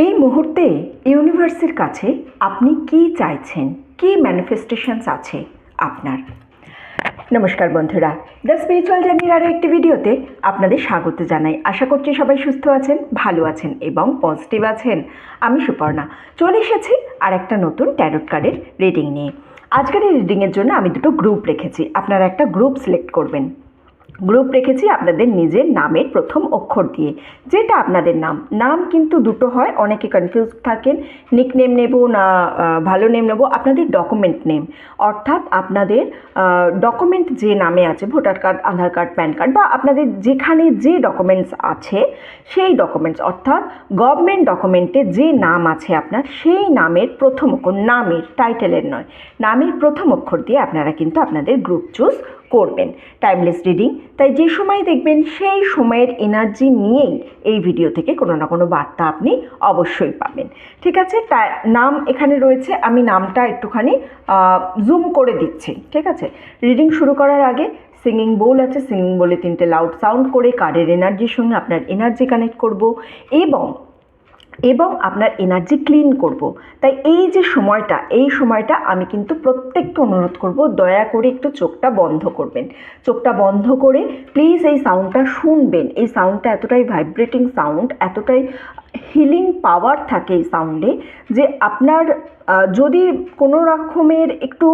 এই মুহূর্তে ইউনিভার্সের কাছে আপনি কি চাইছেন, কি ম্যানিফেস্টেশনস আছে আপনার? নমস্কার বন্ধুরা, দ্য স্পিরিচুয়াল জার্নির আরও একটি ভিডিওতে আপনাদের স্বাগত জানাই। আশা করছি সবাই সুস্থ আছেন, ভালো আছেন এবং পজিটিভ আছেন। আমি সুপর্ণা চলে এসেছি আর একটা নতুন ট্যারোট কার্ডের রিডিং নিয়ে। আজকের এই রিডিংয়ের জন্য আমি দুটো গ্রুপ রেখেছি। আপনারা একটা গ্রুপ সিলেক্ট করবেন। গ্রুপ রেখেছি আপনাদের নিজের নামের প্রথম অক্ষর দিয়ে, যেটা আপনাদের নাম কিন্তু দুটো হয়, অনেকে কনফিউজ থাকেন নিকনেম নেব না ভালো নেম নেব। আপনাদের ডকুমেন্ট নেম, অর্থাৎ আপনাদের ডকুমেন্ট যে নামে আছে, ভোটার কার্ড, আধার কার্ড, প্যান কার্ড বা আপনাদের যেখানে যে ডকুমেন্টস আছে সেই ডকুমেন্টস, অর্থাৎ গভর্নমেন্ট ডকুমেন্টে যে নাম আছে আপনার, সেই নামের প্রথম অক্ষর, নামের টাইটেলের নয়, নামের প্রথম অক্ষর দিয়ে আপনারা কিন্তু আপনাদের গ্রুপ চুজ করবেন। টাইমলেস রিডিং, তাই যে সময় দেখবেন সেই সময়ের এনার্জি নিয়েই এই ভিডিও থেকে কোনো না কোনো বার্তা আপনি অবশ্যই পাবেন। ঠিক আছে, নাম এখানে রয়েছে, আমি নামটা একটুখানি জুম করে দিচ্ছি। ঠিক আছে, রিডিং শুরু করার আগে সিঙ্গিং বোল আছে, সিঙ্গিং বোলে 3টে লাউড সাউন্ড করে কার্ডের এনার্জির সঙ্গে আপনার এনার্জি কানেক্ট করব এবং আপনার এনার্জি ক্লিন করব। তাই এই যে সময়টা, এই সময়টা আমি কিন্তু প্রত্যেককে অনুরোধ করব, দয়া করে একটু চোখটা বন্ধ করবেন। চোখটা বন্ধ করে প্লিজ এই সাউন্ডটা শুনবেন। এই সাউন্ডটা এতটাই ভাইব্রেটিং সাউন্ড, এতটাই হিলিং পাওয়ার থাকে এই সাউন্ডে, যে আপনার যদি কোনো রকমের একটু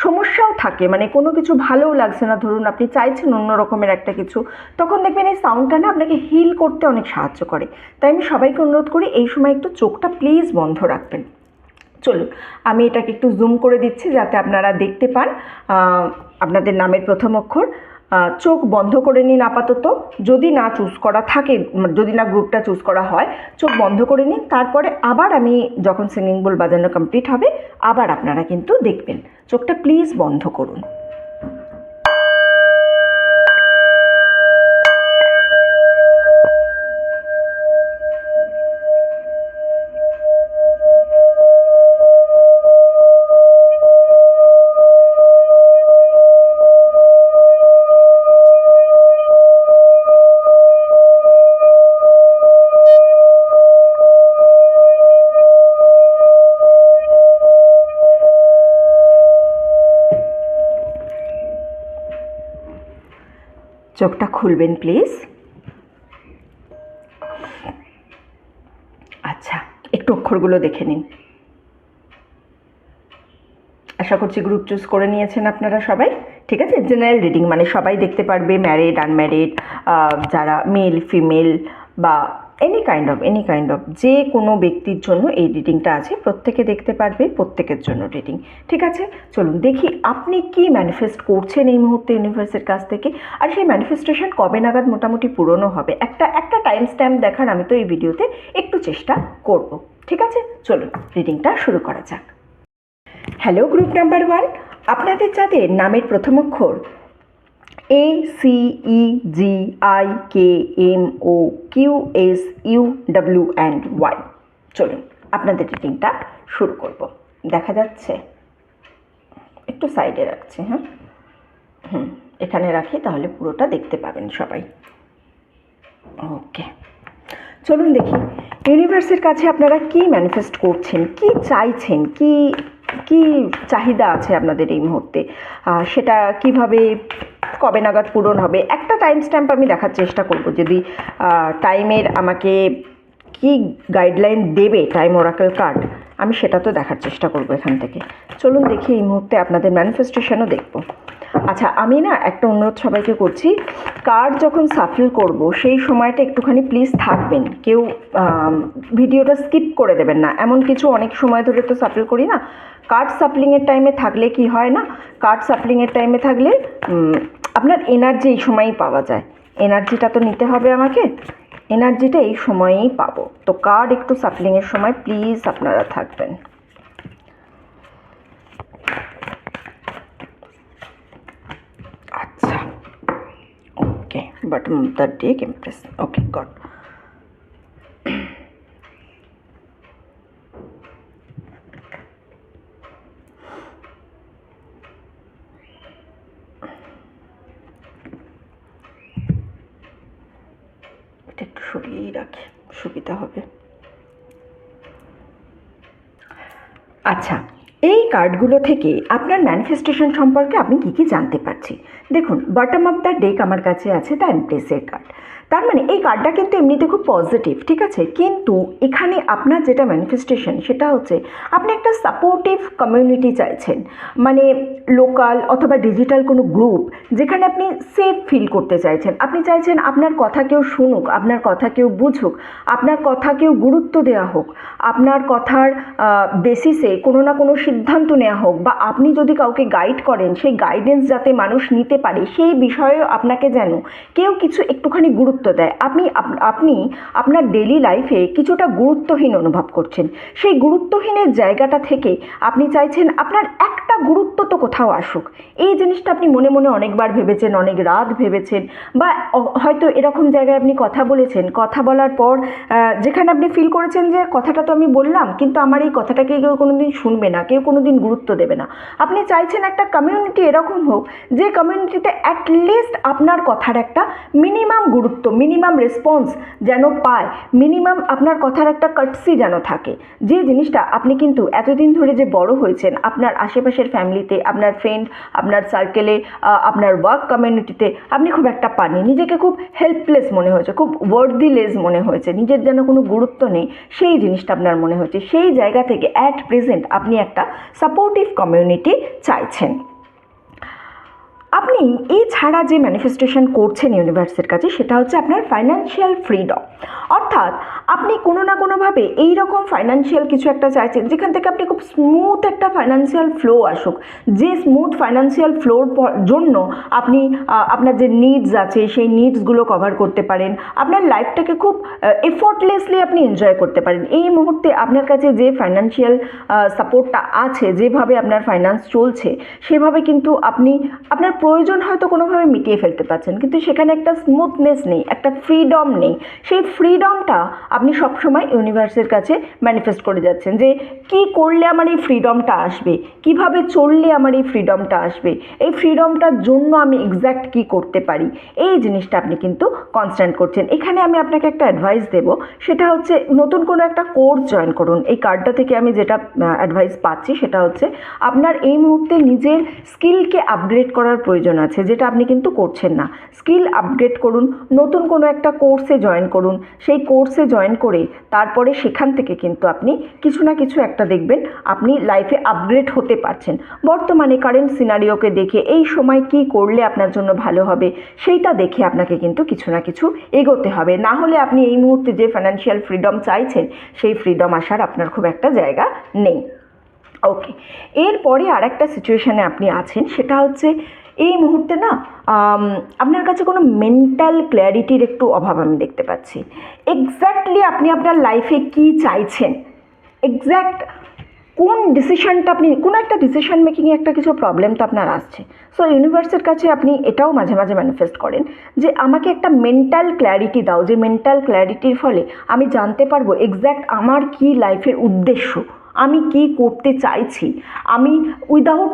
সমস্যাও থাকে, মানে কোনো কিছু ভালোও লাগছে না, ধরুন আপনি চাইছেন অন্য রকমের একটা কিছু, তখন দেখবেন এই সাউন্ডটা না আপনাকে হিল করতে অনেক সাহায্য করে। তাই আমি সবাইকে অনুরোধ করি এই সময় একটু চোখটা প্লিজ বন্ধ রাখবেন। চলুন আমি এটাকে একটু জুম করে দিচ্ছি যাতে আপনারা দেখতে পান আপনাদের নামের প্রথম অক্ষর। চোখ বন্ধ করে নিন আপাতত, যদি না চুজ করা থাকে, যদি না গ্রুপটা চুজ করা হয়, চোখ বন্ধ করে নিন। তারপরে আবার আমি যখন সিঙ্গিং বোল বাজানো কমপ্লিট হবে আবার আপনারা কিন্তু দেখবেন। চোখটা প্লিজ বন্ধ করুন। চোখটা খুলবেন প্লিজ। আচ্ছা, একটু অক্ষরগুলো দেখে নিন। আশা করছি গ্রুপ চুজ করে নিয়েছেন আপনারা সবাই। ঠিক আছে, জেনারেল রিডিং মানে সবাই দেখতে পারবে, ম্যারিড, আনম্যারিড, যারা মেল, ফিমেল বা এনি কাইন্ড অফ যে কোনো ব্যক্তির জন্য এই রিডিংটা আছে, প্রত্যেকে দেখতে পারবে, প্রত্যেকের জন্য রিডিং। ঠিক আছে, চলুন দেখি আপনি কি ম্যানিফেস্ট করছেন এই মুহূর্তে ইউনিভার্সের কাছ থেকে, আর সেই ম্যানিফেস্টেশন কবে নাগাদ মোটামুটি পূরণও হবে। একটা টাইম স্ট্যাম্প দেখার আমি তো এই ভিডিওতে একটু চেষ্টা করব। ঠিক আছে, চলুন রিডিংটা শুরু করা যাক। হ্যালো গ্রুপ নাম্বার 1, আপনাদের যাদের নামের প্রথম অক্ষর ACEGIKMOQSUWY, চলুন আপনাদের রিডিংটা শুরু করব। দেখা যাচ্ছে? একটু সাইডে রাখছি, হ্যাঁ এখানে রাখি, তাহলে পুরোটা দেখতে পাবেন সবাই। ওকে, চলুন দেখি ইউনিভার্সের কাছে আপনারা কি ম্যানিফেস্ট করছেন, কি চাইছেন, কি কি চাহিদা আছে আপনাদের এই মুহূর্তে, সেটা কিভাবে কবে নাগাদ পূরণ হবে। একটা টাইম স্ট্যাম্প আমি দেখার চেষ্টা করব, যদি টাইমের আমাকে কি গাইডলাইন দেবে টাইম ওরাকেল কার্ড, আমি সেটা তো দেখার চেষ্টা করব এখান থেকে। চলুন দেখি এই মুহূর্তে আপনাদের ম্যানিফেস্টেশনও দেখব। আচ্ছা, আমি না একটা অনুরোধ সবাইকে করছি, কার্ড যখন সাফল করব সেই সময়টা একটুখানি প্লিজ থাকবেন, কেউ ভিডিওটা স্কিপ করে দেবেন না। এমন কিছু অনেক সময় ধরে তো সাফল করি না, কার্ড সাফলিংয়ের টাইমে থাকলে কি হয় না, কার্ড সাফলিংয়ের টাইমে থাকলে আপনার এনার্জি এই সময়ই পাওয়া যায়। এনার্জিটা তো নিতে হবে আমাকে, এনার্জিটা এই সময়েই পাবো। তো কার্ড একটু সাফলিংয়ের সময় প্লিজ আপনারা থাকবেন। আচ্ছা, ওকে, bottom of the deck Empress. Okay, got. এটা একটু সরিয়েই রাখি, সুবিধা হবে। আচ্ছা, এই কার্ডগুলো থেকে আপনার ম্যানিফেস্টেশন সম্পর্কে আপনি কী কী জানতে পারছি। দেখুন, বটম অফ দ্য ডেক আমার কাছে আছে দ্য এমপ্রেসের কার্ড। তার মানে এই কার্ডটা কিন্তু এমনিতে খুব পজিটিভ, ঠিক আছে, কিন্তু এখানে আপনার যেটা ম্যানিফেস্টেশন সেটা হচ্ছে আপনি একটা সাপোর্টিভ কমিউনিটি চাইছেন, মানে লোকাল অথবা ডিজিটাল কোনো গ্রুপ যেখানে আপনি সেফ ফিল করতে চাইছেন। আপনি চাইছেন আপনার কথা কেউ শুনুক, আপনার কথা কেউ বুঝুক, আপনার কথা কেউ গুরুত্ব দেওয়া হোক, আপনার কথার বেসিসে কোনো না কোনো সিদ্ধান্ত নেওয়া হোক, বা আপনি যদি কাউকে গাইড করেন সেই গাইডেন্স যাতে মানুষ নিতে পারে সেই বিষয়েও আপনাকে যেন কেউ কিছু একটুখানি গুরুত্ব দেয়। আপনি আপনার ডেলি লাইফে কিছুটা গুরুত্বহীন অনুভব করছেন। সেই গুরুত্বহীনের জায়গাটা থেকে আপনি চাইছেন আপনার একটা গুরুত্ব তো কোথাও আসুক। এই জিনিসটা আপনি মনে মনে অনেকবার ভেবেছেন, অনেক রাত ভেবেছেন, বা হয়তো এরকম জায়গায় আপনি কথা বলেছেন, কথা বলার পর যেখানে আপনি ফিল করেছেন যে কথাটা তো আমি বললাম কিন্তু আমার এই কথাটাকে কেউ কোনো দিন শুনবে না, কেউ কোনো দিন গুরুত্ব দেবে না। আপনি চাইছেন একটা কমিউনিটি এরকম হোক যে কমিউনিটিতে অ্যাটলিস্ট আপনার কথার একটা মিনিমাম গুরুত্ব, মিনিমাম রেসপন্স যেন পায়, মিনিমাম আপনার কথার একটা কার্টসি যেন থাকে। যে জিনিসটা আপনি কিন্তু এতদিন ধরে যে বড় হয়েছেন আপনার আশেপাশের ফ্যামিলিতে, আপনার ফ্রেন্ড, আপনার সার্কেলে, আপনার ওয়ার্ক কমিউনিটিতে আপনি খুব একটা পাননি। নিজেকে খুব হেল্পলেস মনে হয়েছে, খুব ওয়ার্দিলেস মনে হয়েছে, নিজের যেন কোনো গুরুত্ব নেই সেই জিনিসটা আপনার মনে হচ্ছে। সেই জায়গা থেকে অ্যাট প্রেজেন্ট আপনি একটা সাপোর্টিভ কমিউনিটি চাইছেন। আপনি এই ছাড়া যে ম্যানিফেস্টেশন করছেন ইউনিভার্সের কাছে সেটা হচ্ছে আপনার ফাইন্যান্সিয়াল ফ্রিডম। অর্থাৎ আপনি কোনো না কোনোভাবে এইরকম ফাইন্যান্সিয়াল কিছু একটা চাইছেন যেখান থেকে আপনি খুব স্মুথ একটা ফাইন্যান্সিয়াল ফ্লো আসুক, যে স্মুথ ফাইন্যান্সিয়াল ফ্লোর জন্য আপনি আপনার যে নিডস আছে সেই নিডসগুলো কভার করতে পারেন, আপনার লাইফটাকে খুব এফোর্টলেসলি আপনি এনজয় করতে পারেন। এই মুহূর্তে আপনার কাছে যে ফাইন্যান্সিয়াল সাপোর্টটা আছে, যেভাবে আপনার ফাইন্যান্স চলছে সেভাবে কিন্তু আপনি আপনার প্রয়োজন হয়তো কোনোভাবে মিটিয়ে ফেলতে পারছেন, কিন্তু সেখানে একটা স্মুথনেস নেই, একটা ফ্রিডম নেই। সেই ফ্রিডমটা আপনি সবসময় ইউনিভার্সের কাছে ম্যানিফেস্ট করে যাচ্ছেন যে কী করলে আমার এই ফ্রিডমটা আসবে, কিভাবে চললে আমার এই ফ্রিডমটা আসবে, এই ফ্রিডমটার জন্য আমি এক্স্যাক্ট কী করতে পারি, এই জিনিসটা আপনি কিন্তু কনস্ট্যান্ট করছেন। এখানে আমি আপনাকে একটা অ্যাডভাইস দেব, সেটা হচ্ছে নতুন কোনো একটা কোর্স জয়েন করুন। এই কার্ডটা থেকে আমি যেটা অ্যাডভাইস পাচ্ছি সেটা হচ্ছে আপনার এই মুহূর্তে নিজের স্কিলকে আপগ্রেড করার প্রয়োজন আছে, যেটা আপনি কিন্তু করছেন না। স্কিল আপগ্রেড করুন, নতুন কোনো একটা কোর্সে জয়েন করুন। সেই কোর্সে জয়েন করে তারপরে সেখান থেকে কিন্তু আপনি কিছু না কিছু একটা দেখবেন আপনি লাইফে আপগ্রেড হতে পারছেন। বর্তমানে কারেন্ট সিনারিওকে দেখে এই সময় কি করলে আপনার জন্য ভালো হবে সেইটা দেখে আপনাকে কিন্তু কিছু না কিছু এগোতে হবে, না হলে আপনি এই মুহূর্তে যে ফাইন্যান্সিয়াল ফ্রিডম চাইছেন সেই ফ্রিডম আসার আপনার খুব একটা জায়গা নেই। ওকে, এরপরে আর একটা সিচুয়েশানে আপনি আছেন, সেটা হচ্ছে এই মুহূর্তে না আপনার কাছে কোনো মেন্টাল ক্ল্যারিটির একটু অভাব আমি দেখতে পাচ্ছি। এক্স্যাক্টলি আপনি আপনার লাইফে কী চাইছেন, এক্স্যাক্ট কোন ডিসিশনটা আপনি, কোনো একটা ডিসিশন মেকিংয়ে একটা কিছু প্রবলেম তো আপনার আসছে। সো ইউনিভার্সের কাছে আপনি এটাও মাঝে মাঝে ম্যানিফেস্ট করেন যে আমাকে একটা মেন্টাল ক্ল্যারিটি দাও, যে মেন্টাল ক্ল্যারিটির ফলে আমি জানতে পারবো এক্স্যাক্ট আমার কী লাইফের উদ্দেশ্য, আমি কি করতে চাইছি, আমি উইদাউট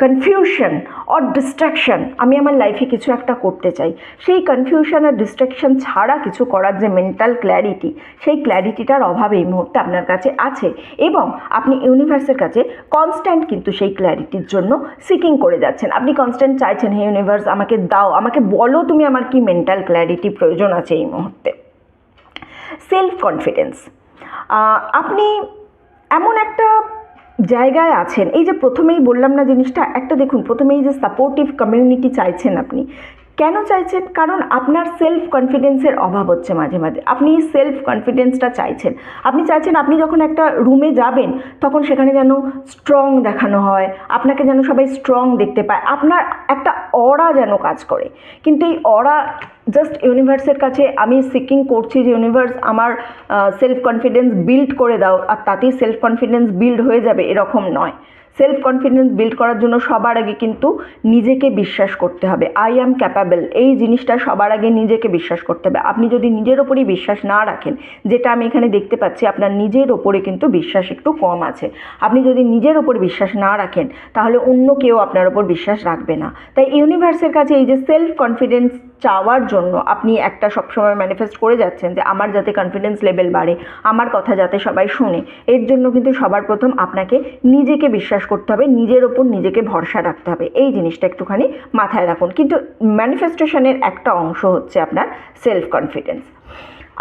কনফিউশন অর ডিস্ট্র্যাকশন আমি আমার লাইফে কিছু একটা করতে চাই। সেই কনফিউশন আর ডিস্ট্র্যাকশন ছাড়া কিছু করার যে মেন্টাল ক্ল্যারিটি, সেই ক্ল্যারিটিটার অভাব এই মুহূর্তে আপনার কাছে আছে, এবং আপনি ইউনিভার্সের কাছে কনস্ট্যান্ট কিন্তু সেই ক্ল্যারিটির জন্য সিকিং করে যাচ্ছেন। আপনি কনস্ট্যান্ট চাইছেন, হে ইউনিভার্স আমাকে দাও, আমাকে বলো তুমি আমার কি মেন্টাল ক্ল্যারিটি প্রয়োজন আছে এই মুহূর্তে। সেলফ কনফিডেন্স, আপনি এমন একটা জায়গায় আছেন, এই যে প্রথমেই বললাম না জিনিসটা, একটা দেখুন প্রথমেই যে সাপোর্টিভ কমিউনিটি চাইছেন আপনি, কেন চাইছেন? কারণ আপনার সেলফ কনফিডেন্সের অভাব হচ্ছে মাঝে মাঝে, আপনি সেলফ কনফিডেন্সটা চাইছেন। আপনি চাইছেন আপনি যখন একটা রুমে যাবেন তখন সেখানে যেন স্ট্রং দেখানো হয়, আপনাকে যেন সবাই স্ট্রং দেখতে পায়, আপনার একটা অরা যেন কাজ করে। কিন্তু এই অরা জাস্ট ইউনিভার্সের কাছে আমি সিকিং করছি যে ইউনিভার্স আমার সেলফ কনফিডেন্স বিল্ড করে দাও, আর তাতেই সেলফ কনফিডেন্স বিল্ড হয়ে যাবে এরকম নয়। সেলফ কনফিডেন্স বিল্ড করার জন্য সবার আগে কিন্তু নিজেকে বিশ্বাস করতে হবে। আই অ্যাম ক্যাপাবল, এই জিনিসটা সবার আগে নিজেকে বিশ্বাস করতে হবে। আপনি যদি নিজের ওপরই বিশ্বাস না রাখেন, যেটা আমি এখানে দেখতে পাচ্ছি আপনার নিজের ওপরে কিন্তু বিশ্বাস একটু কম আছে, আপনি যদি নিজের ওপর বিশ্বাস না রাখেন তাহলে অন্য কেউ আপনার ওপর বিশ্বাস রাখবে না। তাই ইউনিভার্সের কাছে এই যে সেলফ কনফিডেন্স চাওয়ার জন্য আপনি একটা সবসময় ম্যানিফেস্ট করে যাচ্ছেন যে আমার যাতে কনফিডেন্স লেভেল বাড়ে, আমার কথা যাতে সবাই শুনে, এর জন্য কিন্তু সবার প্রথম আপনাকে নিজেকে বিশ্বাস করতে হবে, নিজের ওপর নিজেকে ভরসা রাখতে হবে। এই জিনিসটা একটুখানি মাথায় রাখুন। কিন্তু ম্যানিফেস্টেশনের একটা অংশ হচ্ছে আপনার সেলফ কনফিডেন্স।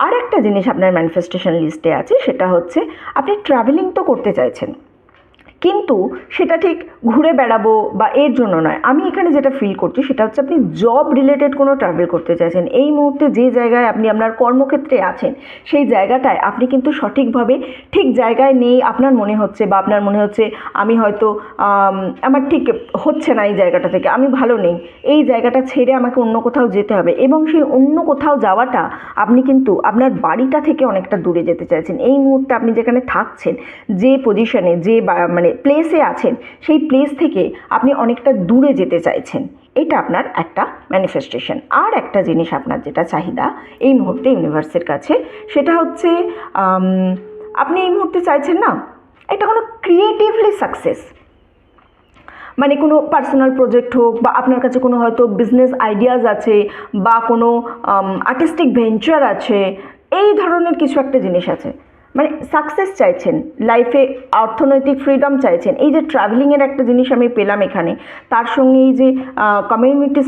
আর একটা জিনিস আপনার ম্যানিফেস্টেশন লিস্টে আছে, সেটা হচ্ছে আপনি ট্রাভেলিং তো করতে চাইছেন, কিন্তু সেটা ঠিক ঘুরে বেড়াবো বা এর জন্য নয়। আমি এখানে যেটা ফিল করছি সেটা হচ্ছে আপনি জব রিলেটেড কোনো ট্রাভেল করতে চাইছেন। এই মুহূর্তে যে জায়গায় আপনি আপনার কর্মক্ষেত্রে আছেন সেই জায়গাটায় আপনি কিন্তু সঠিকভাবে ঠিক জায়গায় নেই আপনার মনে হচ্ছে, বা আপনার মনে হচ্ছে আমি হয়তো আমার ঠিক হচ্ছে না এই জায়গাটা থেকে, আমি ভালো নেই, এই জায়গাটা ছেড়ে আমাকে অন্য কোথাও যেতে হবে। এবং সেই অন্য কোথাও যাওয়াটা আপনি কিন্তু আপনার বাড়িটা থেকে অনেকটা দূরে যেতে চাইছেন। এই মুহূর্তে আপনি যেখানে থাকছেন, যে পজিশনে, যে মানে প্লেসে আছেন, সেই প্লেস থেকে আপনি অনেকটা দূরে যেতে চাইছেন। এটা আপনার একটা ম্যানিফেস্টেশন। আর একটা জিনিস আপনার যেটা চাহিদা এই মুহূর্তে ইউনিভার্সের কাছে, সেটা হচ্ছে আপনি এই মুহূর্তে চাইছেন না এটা কোনো ক্রিয়েটিভলি সাকসেস, মানে কোনো পার্সোনাল প্রজেক্ট হোক, বা আপনার কাছে কোনো হয়তো বিজনেস আইডিয়াস আছে, বা কোনো আর্টিস্টিক ভেঞ্চার আছে, এই ধরনের কিছু একটা জিনিস আছে। মানে সাকসেস চাইছেন লাইফে, অর্থনৈতিক ফ্রিডম চাইছেন। এই যে ট্রাভেলিংয়ের একটা জিনিস আমি পেলাম এখানে, তার সঙ্গে এই যে কমিউনিটি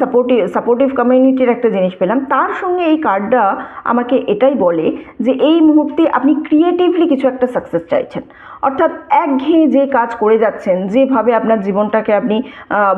সাপোর্টিভ কমিউনিটির একটা জিনিস পেলাম, তার সঙ্গে এই কার্ডটা আমাকে এটাই বলে যে এই মুহূর্তে আপনি ক্রিয়েটিভলি কিছু একটা সাকসেস চাইছেন। অর্থাৎ একঘেয়ে যে কাজ করে যাচ্ছেন, যেভাবে আপনার জীবনটাকে আপনি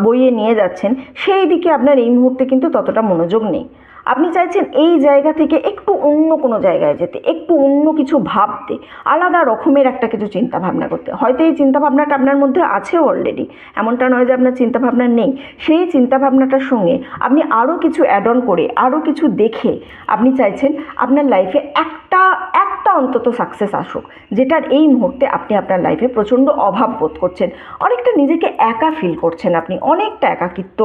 বইয়ে নিয়ে যাচ্ছেন, সেই দিকে আপনার এই মুহূর্তে কিন্তু ততটা মনোযোগ নেই। আপনি চাইছেন এই জায়গা থেকে একটু অন্য কোনো জায়গায় যেতে, একটু অন্য কিছু ভাবতে, আলাদা রকমের একটা কিছু চিন্তা ভাবনা করতে। হয়তো এই চিন্তাভাবনাটা আপনার মধ্যে আছেও অলরেডি, এমনটা নয় যে আপনার চিন্তাভাবনা নেই। সেই চিন্তাভাবনাটার সঙ্গে আপনি আরও কিছু অ্যাড অন করে, আরও কিছু দেখে আপনি চাইছেন আপনার লাইফে একটা অন্তত সাকসেস আসুক, যেটার এই মুহূর্তে আপনি আপনার লাইফে প্রচণ্ড অভাব বোধ করছেন। অনেকটা নিজেকে একা ফিল করছেন আপনি, অনেকটা একাকিত্ব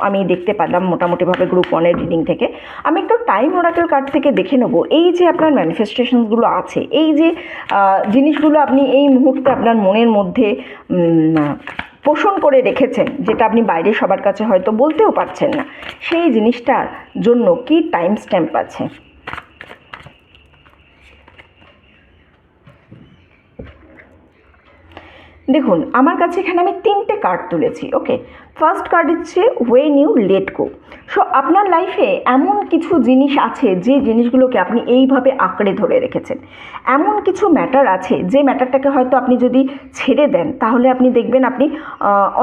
আমি দেখতে পেলাম মোটামুটিভাবে গ্রুপ 1-এর রিডিং থেকে। আমি একটু টাইম ওরাকেল কার্ড থেকে দেখে নেবো এই যে আপনার ম্যানিফেস্টেশনসগুলো আছে, এই যে জিনিসগুলো আপনি এই মুহূর্তে আপনার মনের মধ্যে পোষণ করে রেখেছেন, যেটা আপনি বাইরে সবার কাছে হয়তো বলতেও পারছেন না, সেই জিনিসটার জন্য কি টাইম স্ট্যাম্প আছে। দেখুন, আমার কাছে এখানে আমি 3টে কার্ড তুলেছি। ওকে, ফার্স্ট কার্ড হচ্ছে when you let go. So আপনার লাইফে এমন কিছু জিনিস আছে যে জিনিসগুলোকে আপনি এইভাবে আঁকড়ে ধরে রেখেছেন। এমন কিছু ম্যাটার আছে যে ম্যাটারটাকে হয়তো আপনি যদি ছেড়ে দেন তাহলে আপনি দেখবেন আপনি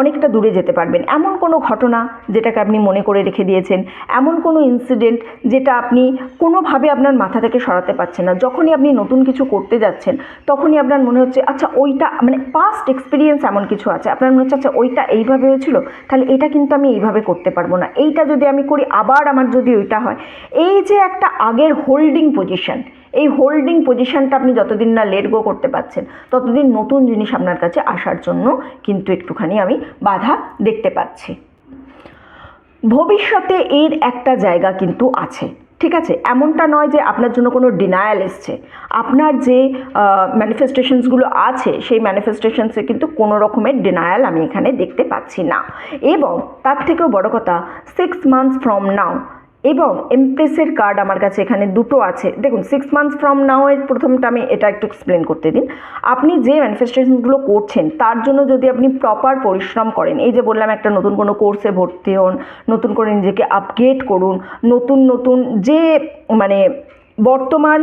অনেকটা দূরে যেতে পারবেন। এমন কোনো ঘটনা যেটাকে আপনি মনে করে রেখে দিয়েছেন, এমন কোনো ইনসিডেন্ট যেটা আপনি কোনোভাবে আপনার মাথা থেকে সরাতে পারছেন না। যখনই আপনি নতুন কিছু করতে যাচ্ছেন তখনই আপনার মনে হচ্ছে আচ্ছা ওইটা, মানে পাস্ট এক্সপিরিয়েন্স এমন কিছু আছে, আপনার মনে হচ্ছে আচ্ছা ওইটা এইভাবে হয়েছিল, তাহলে এটা কিন্তু আমি এইভাবে করতে পারবো না, এইটা যদি আমি করি আবার আমার যদি ওইটা হয়। এই যে একটা আগের হোল্ডিং পজিশন, এই হোল্ডিং পজিশনটা আপনি যতদিন না লেট গো করতে পারছেন ততদিন নতুন জিনিস আপনার কাছে আসার জন্য কিন্তু একটুখানি আমি বাধা দেখতে পাচ্ছি। ভবিষ্যতে এর একটা জায়গা কিন্তু আছে, ঠিক আছে? এমনটা নয় যে আপনার জন্য কোনো ডিনায়াল এসছে। আপনার যে ম্যানিফেস্টেশনসগুলো আছে সেই ম্যানিফেস্টেশনসে কিন্তু কোনো রকমের ডিনায়াল আমি এখানে দেখতে পাচ্ছি না। এবং তার থেকেও বড় কথা 6 মান্থস ফ্রম নাও, এবং এমপ্রেসের কার্ড আমার কাছে এখানে দুটো আছে। দেখুন, 6 মান্থস ফ্রম নাও এর প্রথমটা আমি এটা একটু এক্সপ্লেন করতে দিন। আপনি যে ম্যানিফেস্টেশনগুলো করছেন তার জন্য যদি আপনি প্রপার পরিশ্রম করেন, এই যে বললাম একটা নতুন কোনো কোর্সে ভর্তি হন, নতুন করে নিজেকে আপগ্রেড করুন, নতুন যে মানে বর্তমান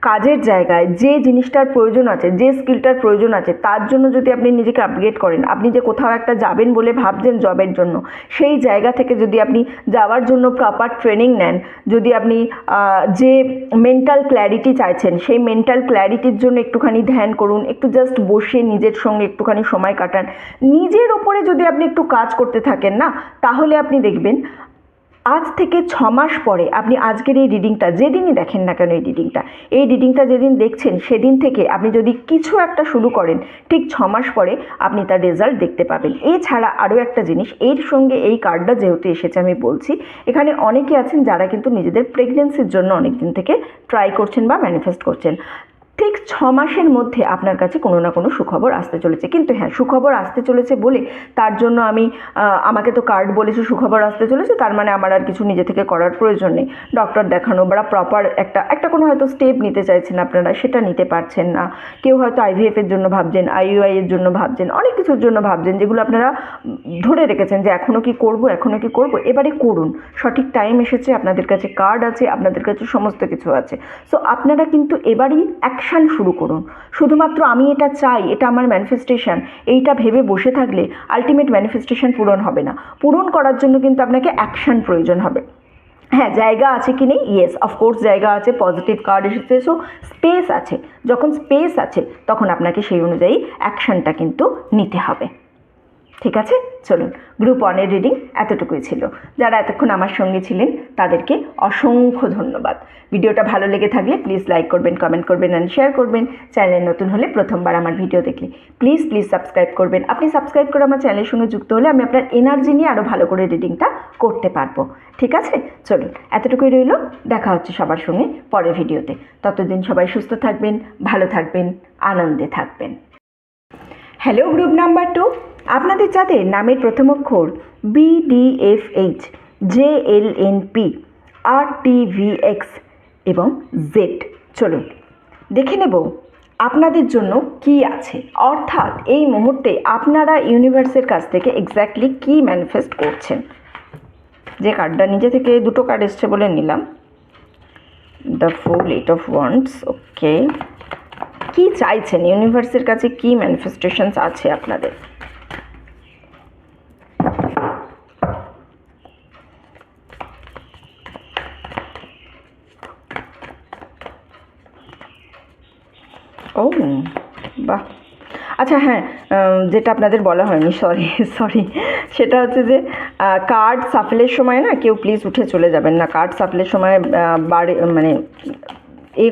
কাজের জায়গায় যে জিনিসটার প্রয়োজন আছে, যে স্কিলটার প্রয়োজন আছে, তার জন্য যদি আপনি নিজেকে আপগ্রেড করেন, আপনি যে কোথাও একটা যাবেন বলে ভাবছেন জবের জন্য, সেই জায়গা থেকে যদি আপনি যাওয়ার জন্য প্রপার ট্রেনিং নেন, যদি আপনি যে মেন্টাল ক্ল্যারিটি চাইছেন সেই মেন্টাল ক্ল্যারিটির জন্য একটুখানি ধ্যান করুন, একটু জাস্ট বসে নিজের সঙ্গে একটুখানি সময় কাটান, নিজের ওপরে যদি আপনি একটু কাজ করতে থাকেন না, তাহলে আপনি দেখবেন আজ থেকে 6 মাস পরে আপনি আজকের এই রিডিংটা যেদিনই দেখেন না কেন, এই রিডিংটা যেদিন দেখছেন সেদিন থেকে আপনি যদি কিছু একটা শুরু করেন, ঠিক 6 মাস পরে আপনি তার রেজাল্ট দেখতে পাবেন। এছাড়া আরও একটা জিনিস, এর সঙ্গে এই কার্ডটা যেহেতু এসেছে আমি বলছি, এখানে অনেকে আছেন যারা কিন্তু নিজেদের প্রেগনেন্সির জন্য অনেক দিন থেকে ট্রাই করছেন বা ম্যানিফেস্ট করছেন। ঠিক 6 মাসের মধ্যে আপনার কাছে কোনো না কোনো সুখবর আসতে চলেছে। কিন্তু হ্যাঁ, সুখবর আসতে চলেছে বলে তার জন্য আমাকে তো কার্ড বলেছে সুখবর আসতে চলেছে, তার মানে আমার আর কিছু নিজে থেকে করার প্রয়োজন নেই। ডক্টর দেখানো বা প্রপার একটা কোনো হয়তো স্টেপ নিতে চাইছেন আপনারা, সেটা নিতে পারছেন না। কেউ হয়তো আইভিএফের জন্য ভাবছেন, IUI এর জন্য ভাবছেন, অনেক কিছুর জন্য ভাবছেন, যেগুলো আপনারা ধরে রেখেছেন যে এখনও কি করব, এবারে করুন। সঠিক টাইম এসেছে, আপনাদের কাছে কার্ড আছে, আপনাদের কাছে সমস্ত কিছু আছে। সো আপনারা কিন্তু এবারই অ্যাকশান শুরু করুন। শুধুমাত্র আমি এটা চাই, এটা আমার ম্যানিফেস্টেশন, এইটা ভেবে বসে থাকলে আলটিমেট ম্যানিফেস্টেশন পূরণ হবে না। পূরণ করার জন্য কিন্তু আপনাকে অ্যাকশান প্রয়োজন হবে। হ্যাঁ, জায়গা আছে কি নেই? ইয়েস, অফকোর্স জায়গা আছে, পজিটিভ কার্ড এসেছে, সো স্পেস আছে। যখন স্পেস আছে তখন আপনাকে সেই অনুযায়ী অ্যাকশানটা কিন্তু নিতে হবে। ঠিক আছে, চলুন। গ্রুপ 1-এর রিডিং এতটুকুই ছিল। যারা এতক্ষণ আমার সঙ্গে ছিলেন তাদেরকে অসংখ্য ধন্যবাদ। ভিডিওটা ভালো লেগে থাকলে প্লিজ লাইক করবেন, কমেন্ট করবেন অ্যান্ড শেয়ার করবেন। চ্যানেলে নতুন হলে প্রথমবার আমার ভিডিও দেখলে প্লিজ সাবস্ক্রাইব করবেন। আপনি সাবস্ক্রাইব করে আমার চ্যানেলের সঙ্গে যুক্ত হলে আমি আপনার এনার্জি নিয়ে আরও ভালো করে রিডিংটা করতে পারবো। ঠিক আছে, চলুন, এতটুকুই রইল। দেখা হচ্ছে সবার সঙ্গে পরের ভিডিওতে। ততদিন সবাই সুস্থ থাকবেন, ভালো থাকবেন, আনন্দে থাকবেন। হ্যালো গ্রুপ নাম্বার 2, আপনাদের যাদের নামের প্রথম অক্ষর BDFH, JLNP, RTVX এবং Z, চলুন দেখে নেব আপনাদের জন্য কি আছে। অর্থাৎ এই মুহূর্তে আপনারা ইউনিভার্সের কাছ থেকে এক্স্যাক্টলি কী ম্যানিফেস্ট করছেন। যে কার্ডটা নিজে থেকে দুটো কার্ড এসছে বলে নিলাম, দ্য ফুল 8 of Wands। ওকে, কি চাইছেন ইউনিভার্সের কাছে, কি ম্যানিফেস্টেশনস আছে আপনাদের? ও বাহ, আচ্ছা হ্যাঁ, যেটা আপনাদের বলা হয়নি, সরি, সেটা হচ্ছে যে কার্ড সাফলের সময় না কেউ প্লিজ উঠে চলে যাবেন না। কার্ড সাফলের সময় মানে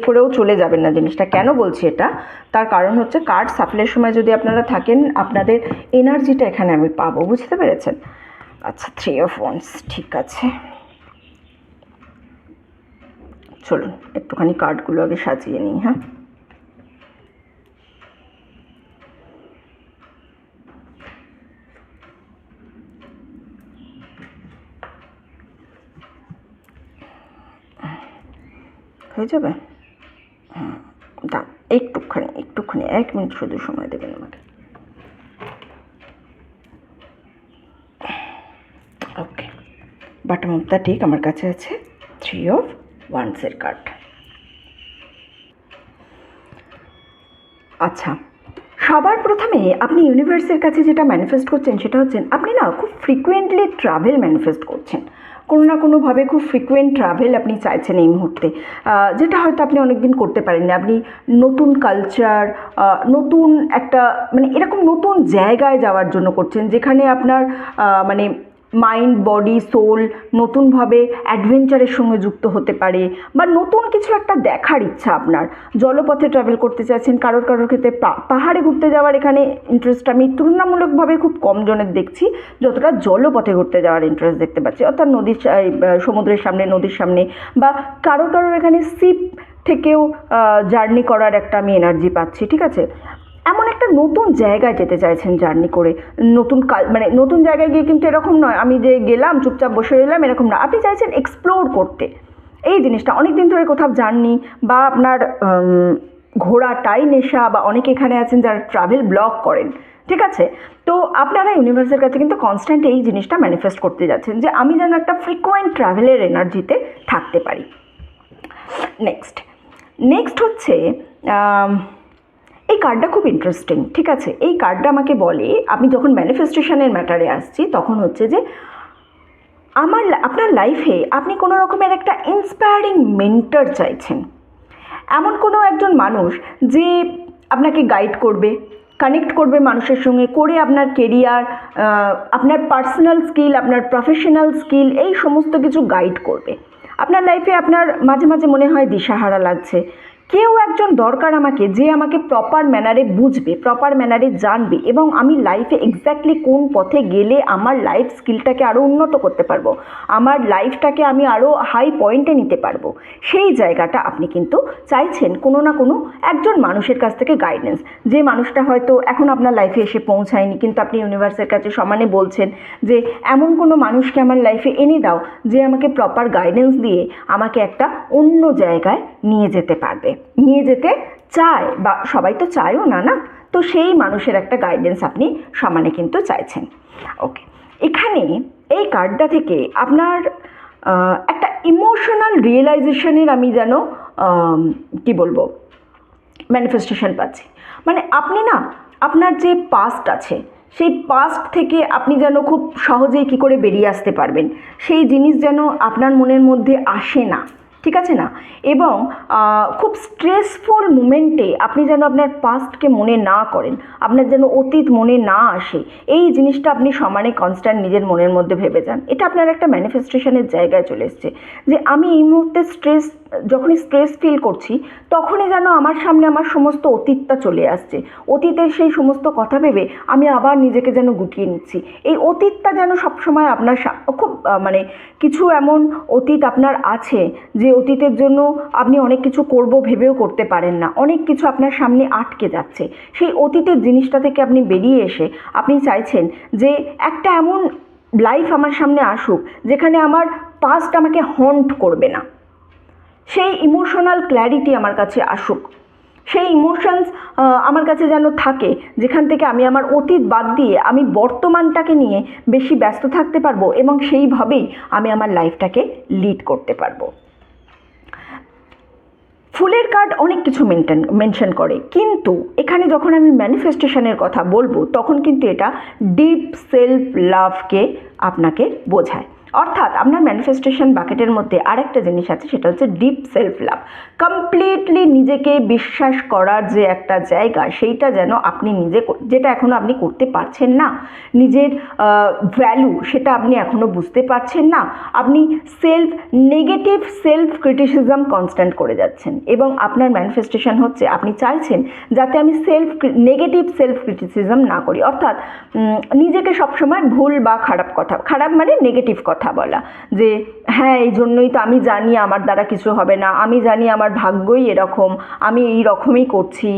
করেও চলে যাবেন না। জিনিসটা কেন বলছি এটা, তার কারণ হচ্ছে কার্ড সাফলের সময় যদি আপনারা থাকেন, আপনাদের এনার্জিটা এখানে আমি পাবো, বুঝতে পেরেছেন? আচ্ছা, 3 of Wands, ঠিক আছে। চলুন একটুখানি কার্ডগুলো আগে সাজিয়ে নিই। হ্যাঁ, হয়ে যাবে? দাঁড়ান, একটুখানি 1 মিনিট শুধু সময় দেবেন আমাকে। ওকে, বটম অফ দ্য ডেক আমার কাছে আছে 3 of Wands-এর কার্ড। আচ্ছা, সবার প্রথমে আপনি ইউনিভার্সের কাছে যেটা ম্যানিফেস্ট করছেন সেটা হচ্ছে আপনি না খুব ফ্রিকুয়েন্টলি ট্রাভেল ম্যানিফেস্ট করছেন। কোনো না কোনোভাবে খুব ফ্রিকুয়েন্ট ট্রাভেল আপনি চাইছেন এই মুহূর্তে, যেটা হয়তো আপনি অনেকদিন করতে পারেননি। আপনি নতুন কালচার, নতুন একটা মানে এরকম নতুন জায়গায় যাওয়ার জন্য করছেন, যেখানে আপনার মানে মাইন্ড, বডি, সোল নতুনভাবে অ্যাডভেঞ্চারের সঙ্গে যুক্ত হতে পারে, বা নতুন কিছু একটা দেখার ইচ্ছা আপনার। জলপথে ট্রাভেল করতে চাইছেন, কারোর ক্ষেত্রে পাহাড়ে ঘুরতে যাওয়ার এখানে ইন্টারেস্ট আমি তুলনামূলকভাবে খুব কম জনের দেখছি, যতটা জলপথে ঘুরতে যাওয়ার ইন্টারেস্ট দেখতে পাচ্ছি। অর্থাৎ সমুদ্রের সামনে, নদীর সামনে, বা কারোর এখানে শিপ থেকেও জার্নি করার একটা আমি এনার্জি পাচ্ছি। ঠিক আছে, এমন একটা নতুন জায়গায় যেতে চাইছেন জার্নি করে। মানে নতুন জায়গায় গিয়ে কিন্তু এরকম নয় আমি যে গেলাম চুপচাপ বসে রইলাম, এরকম না। আপনি চাইছেন এক্সপ্লোর করতে এই জিনিসটা। অনেক দিন ধরে কোথাও যাননি, বা আপনার ঘোরাটাই নেশা, বা অনেকে এখানে আছেন যারা ট্রাভেল ব্লগ করেন। ঠিক আছে, তো আপনারা ইউনিভার্সের কাছে কিন্তু কনস্ট্যান্ট এই জিনিসটা ম্যানিফেস্ট করতে যাচ্ছেন যে আমি যেন একটা ফ্রিকোয়েন্ট ট্রাভেলের এনার্জিতে থাকতে পারি। নেক্সট হচ্ছে এই কার্ডটা খুব ইন্টারেস্টিং। ঠিক আছে, এই কার্ডটা আমাকে বলে, আমি যখন ম্যানিফেস্টেশনের ম্যাটারে আসছি তখন হচ্ছে যে আপনার লাইফে আপনি কোনো রকমের একটা ইন্সপায়ারিং মেন্টর চাইছেন। এমন কোনো একজন মানুষ যে আপনাকে গাইড করবে, কানেক্ট করবে মানুষের সঙ্গে, করে আপনার কেরিয়ার, আপনার পার্সোনাল স্কিল, আপনার প্রফেশনাল স্কিল, এই সমস্ত কিছু গাইড করবে। আপনার লাইফে আপনার মাঝে মাঝে মনে হয় দিশাহারা লাগছে, কেউ একজন দরকার আমাকে, যে আমাকে প্রপার ম্যানারে বুঝবে, প্রপার ম্যানারে জানবে, এবং আমি লাইফে এক্স্যাক্টলি কোন পথে গেলে আমার লাইফ স্কিলটাকে আরও উন্নত করতে পারবো, আমার লাইফটাকে আমি আরও হাই পয়েন্টে নিতে পারবো। সেই জায়গাটা আপনি কিন্তু চাইছেন কোনো না কোনো একজন মানুষের কাছ থেকে গাইডেন্স। যে মানুষটা হয়তো এখন আপনার লাইফে এসে পৌঁছায়নি, কিন্তু আপনি ইউনিভার্সের কাছে সমানে বলছেন যে এমন কোনো মানুষকে আমার লাইফে এনে দাও যে আমাকে প্রপার গাইডেন্স দিয়ে আমাকে একটা অন্য জায়গায় নিয়ে যেতে পারবে, নিয়ে যেতে চায়, বা সবাই তো চায়ও না, না? তো সেই মানুষের একটা গাইডেন্স আপনি সমানে কিন্তু চাইছেন। ওকে, এখানে এই কার্ডটা থেকে আপনার একটা ইমোশনাল রিয়েলাইজেশনের আমি যেন কি বলবো ম্যানিফেস্টেশন পাচ্ছি। মানে আপনি না, আপনার যে পাস্ট আছে সেই পাস্ট থেকে আপনি যেন খুব সহজেই কী করে বেরিয়ে আসতে পারবেন, সেই জিনিস যেন আপনার মনের মধ্যে আসে না, ঠিক আছে না? এবং খুব স্ট্রেসফুল মুমেন্টে আপনি যেন আপনার পাস্টকে মনে না করেন, আপনার যেন অতীত মনে না আসে, এই জিনিসটা আপনি সমানে কনস্ট্যান্ট নিজের মনের মধ্যে ভেবে যান। এটা আপনার একটা ম্যানিফেস্টেশনের জায়গায় চলে এসছে যে আমি এই মুহূর্তে যখনই স্ট্রেস ফিল করছি তখনই যেন আমার সামনে আমার সমস্ত অতীতটা চলে আসছে, অতীতের সেই সমস্ত কথা ভেবে আমি আবার নিজেকে যেন গুটিয়ে নিচ্ছি। এই অতীতটা যেন সবসময় আপনার খুব মানে কিছু এমন অতীত আপনার আছে যে অতীতের জন্য আপনি অনেক কিছু করব ভেবেও করতে পারেন না, অনেক কিছু আপনার সামনে আটকে যাচ্ছে। সেই অতীতের জিনিসটা থেকে আপনি বেরিয়ে এসে আপনি চাইছেন যে একটা এমন লাইফ আমার সামনে আসুক যেখানে আমার পাস্ট আমাকে হন্ট করবে না, সেই ইমোশনাল ক্ল্যারিটি আমার কাছে আসুক, সেই ইমোশনস আমার কাছে যেন থাকে যেখান থেকে আমি আমার অতীত বাদ দিয়ে আমি বর্তমানটাকে নিয়ে বেশি ব্যস্ত থাকতে পারবো এবং সেইভাবেই আমি আমার লাইফটাকে লিড করতে পারবো। ফুলের কার্ড অনেক কিছু মেনশন করে, কিন্তু এখানে যখন আমি ম্যানিফেস্টেশনের কথা বলবো তখন কিন্তু এটা ডিপ সেলফ লাভকে আপনাকে বোঝায়। অর্থাৎ আপনার ম্যানিফেস্টেশন বাকেটের মধ্যে আরেকটা জিনিস আছে, সেটা হচ্ছে ডিপ সেলফ লাভ। কমপ্লিটলি নিজেকে বিশ্বাস করার যে একটা জায়গা, সেইটা যেন আপনি নিজে, যেটা এখনও আপনি করতে পারছেন না, নিজের ভ্যালু সেটা আপনি এখনও বুঝতে পারছেন না, আপনি নেগেটিভ সেলফ ক্রিটিসিজম কনস্ট্যান্ট করে যাচ্ছেন, এবং আপনার ম্যানিফেস্টেশন হচ্ছে আপনি চাইছেন যাতে আমি নেগেটিভ সেলফ ক্রিটিসিজম না করি। অর্থাৎ নিজেকে সবসময় ভুল বা খারাপ মানে নেগেটিভ কথা বলা, যে হ্যাঁ এই জন্যই তো আমি জানি আমার দ্বারা কিছু হবে না, আমি জানি আমার ভাগ্যই এরকম, আমি এই রকমই করছি,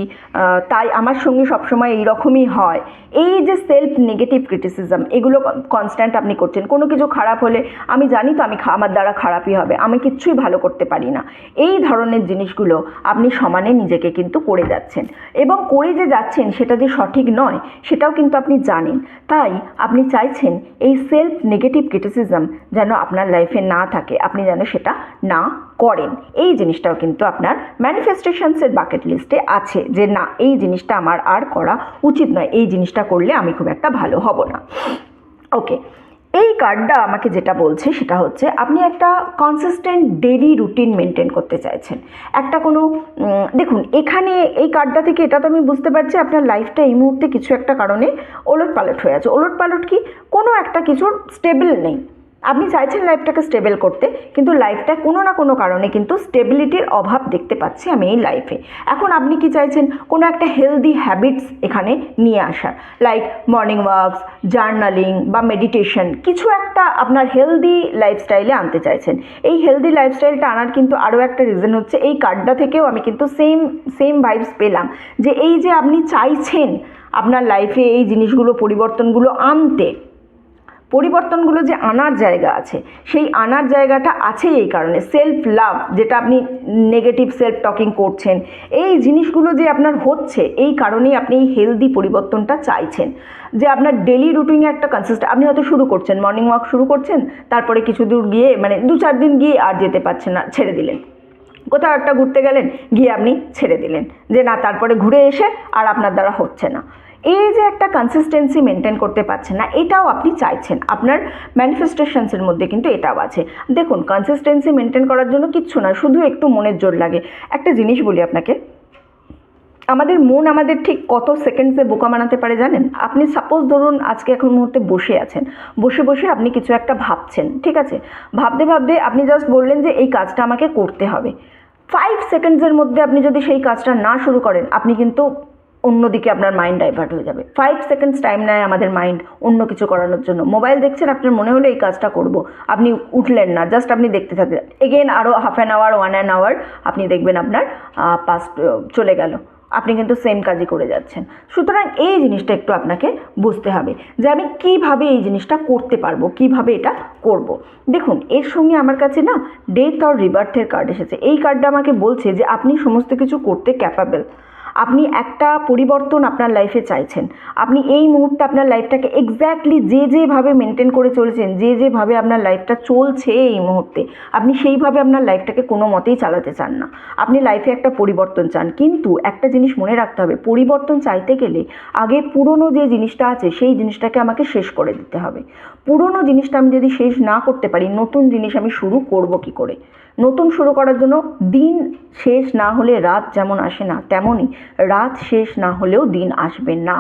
তাই আমার সঙ্গে সবসময় এই রকমই হয়। এই যে সেলফ নেগেটিভ ক্রিটিসিজম, এগুলো কনস্ট্যান্ট আপনি করছেন। কোনো কিছু খারাপ হলে আমি জানি তো আমার দ্বারা খারাপই হবে, আমি কিচ্ছুই ভালো করতে পারি না, এই ধরনের জিনিসগুলো আপনি সমানে নিজেকে কিন্তু করে যাচ্ছেন, এবং করে যে যাচ্ছেন সেটা যে সঠিক নয় সেটাও কিন্তু আপনি জানেন। তাই আপনি চাইছেন এই সেলফ নেগেটিভ ক্রিটিসিজম যেন আপনার লাইফে না থাকে, আপনি যেন সেটা না করেন। এই জিনিসটাও কিন্তু আপনার ম্যানিফেস্টেশনসের বাকেট লিস্টে আছে, যে না এই জিনিসটা আমার আর করা উচিত নয়, এই জিনিসটা করলে আমি খুব একটা ভালো হব না। ওকে, এই কার্ডটা আমাকে যেটা বলছে সেটা হচ্ছে আপনি একটা কনসিস্টেন্ট ডেইলি রুটিন মেনটেন করতে চাইছেন। একটা কোনো দেখুন, এখানে এই কার্ডটা থেকে এটা তো আমি বুঝতে পারছি আপনার লাইফটা এই মুহূর্তে কিছু একটা কারণে ওলটপালট হয়ে আছে। ওলটপালট কি, কোনো একটা কিছুর স্টেবল নেই, আপনি চাইছেন লাইফটাকে স্টেবল করতে, কিন্তু লাইফটা কোনো না কোনো কারণে কিন্তু স্টেবিলিটির অভাব দেখতে পাচ্ছি আমি এই লাইফে। এখন আপনি কি চাইছেন, কোনো একটা হেলদি হ্যাবিটস এখানে নিয়ে আসার, লাইক মর্নিং ওয়াকস, জার্নালিং বা মেডিটেশন, কিছু একটা আপনার হেলদি লাইফস্টাইলে আনতে চাইছেন। এই হেলদি লাইফস্টাইলটা আনার কিন্তু আরও একটা রিজন হচ্ছে, এই কার্ডটা থেকেও আমি কিন্তু সেম ভাইবস পেলাম, যে এই যে আপনি চাইছেন আপনার লাইফে এই জিনিসগুলো পরিবর্তনগুলো যে আনার জায়গা আছে, সেই আনার জায়গাটা আছে এই কারণে সেলফ লাভ, যেটা আপনি নেগেটিভ সেলফ টকিং করছেন, এই জিনিসগুলো যে আপনার হচ্ছে এই কারণেই আপনি এই হেলদি পরিবর্তনটা চাইছেন। যে আপনার ডেলি রুটিনে একটা কনসিস্টেন্ট, আপনি হয়তো শুরু করছেন, মর্নিং ওয়াক শুরু করছেন, তারপরে কিছু দূর গিয়ে মানে 2-4 দিন গিয়ে আর যেতে পারছেন না, ছেড়ে দিলেন। কোথাও একটা ঘুরতে গেলেন, গিয়ে আপনি ছেড়ে দিলেন, যে না তারপরে ঘুরে এসে আর আপনার দ্বারা হচ্ছে না। এই যে একটা কনসিস্টেন্সি মেনটেন করতে পারছেন না, এটাও আপনি চাইছেন, আপনার ম্যানিফেস্টেশনসের মধ্যে কিন্তু এটাও আছে। দেখুন, কনসিস্টেন্সি মেনটেন করার জন্য কিচ্ছু না, শুধু একটু মনের জোর লাগে। একটা জিনিস বলি আপনাকে, আমাদের মন আমাদের ঠিক কত সেকেন্ডসে বোকা বানাতে পারে জানেন? আপনি সাপোজ ধরুন আজকে এখন মুহূর্তে বসে আছেন, বসে আপনি কিছু একটা ভাবছেন, ঠিক আছে, ভাবতে আপনি জাস্ট বললেন যে এই কাজটা আমাকে করতে হবে, 5 সেকেন্ডসের মধ্যে আপনি যদি সেই কাজটা না শুরু করেন, আপনি কিন্তু অন্যদিকে আপনার মাইন্ড ডাইভার্ট হয়ে যাবে। 5 সেকেন্ডস টাইম নেয় আমাদের মাইন্ড অন্য কিছু করানোর জন্য। মোবাইল দেখছেন, আপনার মনে হলো এই কাজটা করব, আপনি উঠলেন না, জাস্ট আপনি দেখতে থাকলেন, এগেন আরও হাফ অ্যান আওয়ার 1 আওয়ার আপনি দেখবেন আপনার পাস্ট চলে গেল, আপনি কিন্তু সেম কাজই করে যাচ্ছেন। সুতরাং এই জিনিসটা একটু আপনাকে বুঝতে হবে যে আমি কিভাবে এই জিনিসটা করতে পারবো, কিভাবে এটা করব। দেখুন, এর সঙ্গে আমার কাছে না ডেথ আর রিবার্থের কার্ড এসেছে। এই কার্ডটা আমাকে বলছে যে আপনি সমস্ত কিছু করতে ক্যাপাবল। আপনি একটা পরিবর্তন আপনার লাইফে চাইছেন। আপনি এই মুহূর্তে আপনার লাইফটাকে এক্স্যাক্টলি যেভাবে মেনটেন করে চলছেন, যেভাবে আপনার লাইফটা চলছে এই মুহূর্তে, আপনি সেইভাবে আপনার লাইফটাকে কোনো মতেই চালাতে চান না। আপনি লাইফে একটা পরিবর্তন চান, কিন্তু একটা জিনিস মনে রাখতে হবে, পরিবর্তন চাইতে গেলে আগে পুরনো যে জিনিসটা আছে সেই জিনিসটাকে আমাকে শেষ করে দিতে হবে। পুরনো জিনিসটা আমি যদি শেষ না করতে পারি, নতুন জিনিস আমি শুরু করব কী করে? নতুন শুরু করার জন্য দিন শেষ না হলে রাত যেমন আসে না, তেমনই রাত শেষ না হলেও দিন আসবে না।